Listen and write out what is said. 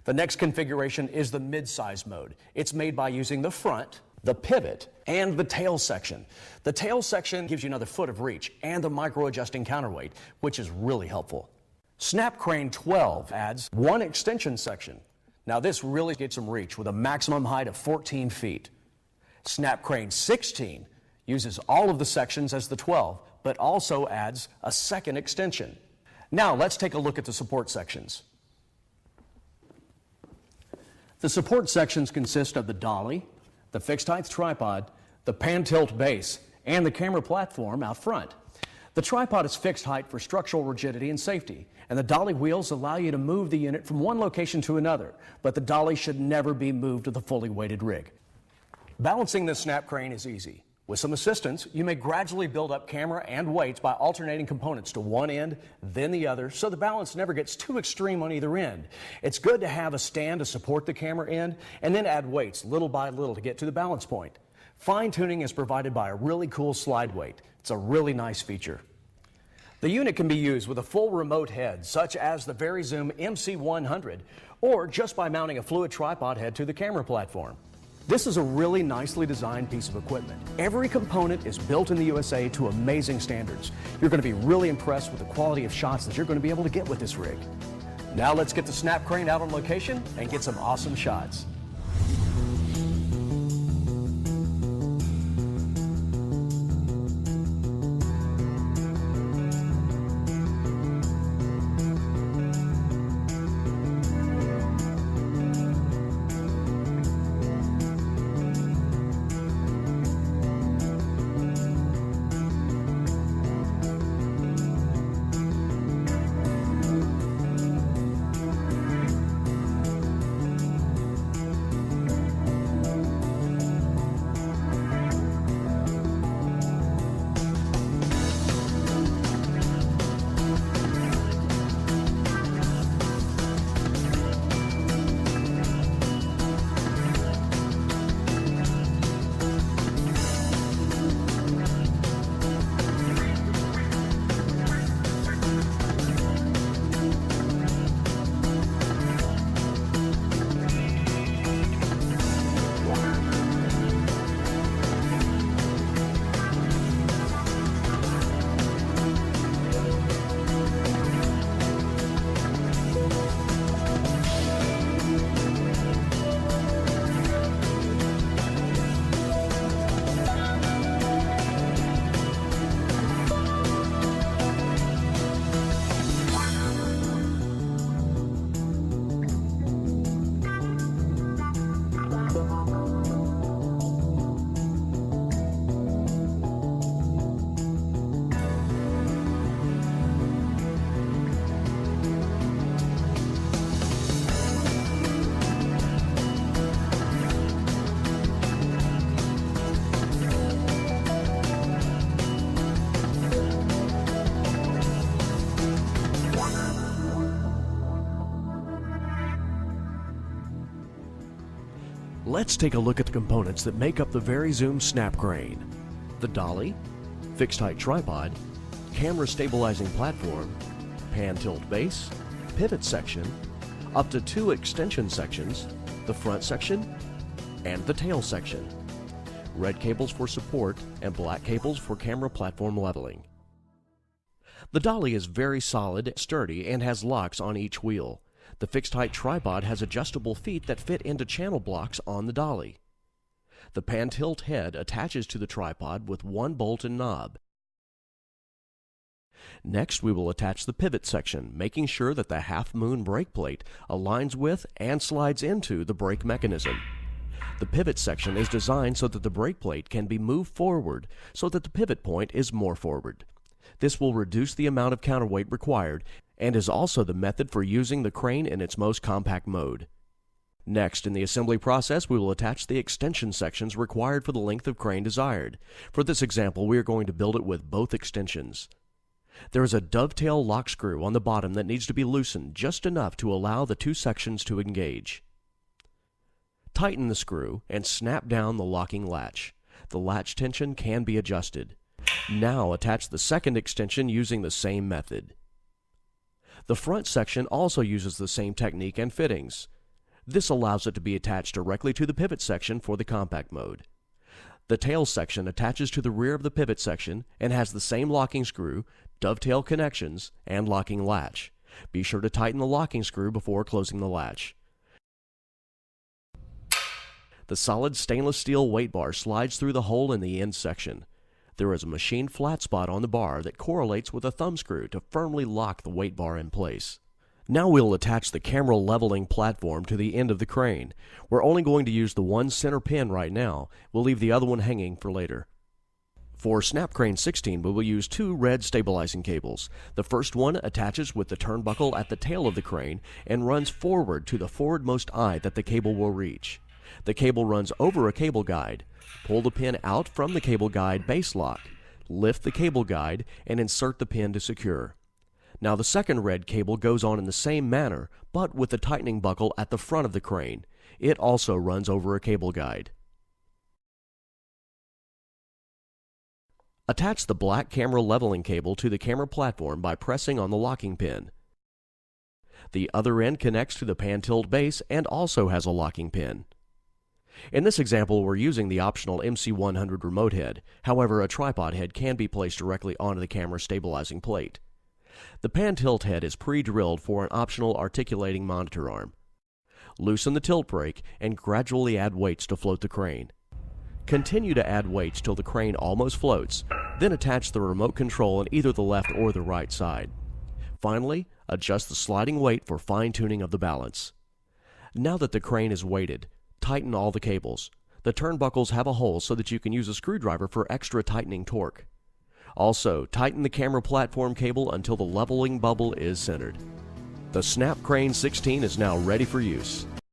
The next configuration is the mid-size mode. It's made by using the front, the pivot, and the tail section. The tail section gives you another foot of reach and the micro-adjusting counterweight, which is really helpful. Snap Crane 12 adds one extension section. Now this really gets some reach with a maximum height of 14 feet. Snap Crane 16 uses all of the sections as the 12, but also adds a second extension. Now let's take a look at the support sections. The support sections consist of the dolly, the fixed height tripod, the pan tilt base, and the camera platform out front. The tripod is fixed height for structural rigidity and safety, and the dolly wheels allow you to move the unit from one location to another, but the dolly should never be moved to the fully weighted rig. Balancing this Snap Crane is easy. With some assistance, you may gradually build up camera and weights by alternating components to one end, then the other, so the balance never gets too extreme on either end. It's good to have a stand to support the camera end, and then add weights little by little to get to the balance point. Fine-tuning is provided by a really cool slide weight. It's a really nice feature. The unit can be used with a full remote head, such as the VariZoom MC100, or just by mounting a fluid tripod head to the camera platform. This is a really nicely designed piece of equipment. Every component is built in the USA to amazing standards. You're going to be really impressed with the quality of shots that you're going to be able to get with this rig. Now let's get the Snap Crane out on location and get some awesome shots. Let's take a look at the components that make up the VariZoom Snap Crane. The dolly, fixed height tripod, camera stabilizing platform, pan tilt base, pivot section, up to 2 extension sections, the front section, and the tail section. Red cables for support and black cables for camera platform leveling. The dolly is very solid, sturdy, and has locks on each wheel. The fixed height tripod has adjustable feet that fit into channel blocks on the dolly. The pan tilt head attaches to the tripod with one bolt and knob. Next, we will attach the pivot section, making sure that the half-moon brake plate aligns with and slides into the brake mechanism. The pivot section is designed so that the brake plate can be moved forward so that the pivot point is more forward. This will reduce the amount of counterweight required and is also the method for using the crane in its most compact mode. Next, in the assembly process, we will attach the extension sections required for the length of crane desired. For this example, we are going to build it with both extensions. There is a dovetail lock screw on the bottom that needs to be loosened just enough to allow the 2 sections to engage. Tighten the screw and snap down the locking latch. The latch tension can be adjusted. Now attach the second extension using the same method. The front section also uses the same technique and fittings. This allows it to be attached directly to the pivot section for the compact mode. The tail section attaches to the rear of the pivot section and has the same locking screw, dovetail connections, and locking latch. Be sure to tighten the locking screw before closing the latch. The solid stainless steel weight bar slides through the hole in the end section. There is a machined flat spot on the bar that correlates with a thumb screw to firmly lock the weight bar in place. Now we'll attach the camera leveling platform to the end of the crane. We're only going to use the one center pin right now. We'll leave the other one hanging for later. For Snap Crane 16, we will use two red stabilizing cables. The first one attaches with the turnbuckle at the tail of the crane and runs forward to the forwardmost eye that the cable will reach. The cable runs over a cable guide. Pull the pin out from the cable guide base lock. Lift the cable guide and insert the pin to secure. Now the second red cable goes on in the same manner, but with the tightening buckle at the front of the crane. It also runs over a cable guide. Attach the black camera leveling cable to the camera platform by pressing on the locking pin. The other end connects to the pan tilt base and also has a locking pin. In this example, we're using the optional MC100 remote head. However, a tripod head can be placed directly onto the camera stabilizing plate. The pan tilt head is pre-drilled for an optional articulating monitor arm. Loosen the tilt brake and gradually add weights to float the crane. Continue to add weights till the crane almost floats, then attach the remote control on either the left or the right side. Finally, adjust the sliding weight for fine-tuning of the balance. Now that the crane is weighted, tighten all the cables. The turnbuckles have a hole so that you can use a screwdriver for extra tightening torque. Also, tighten the camera platform cable until the leveling bubble is centered. The Snap Crane 16 is now ready for use.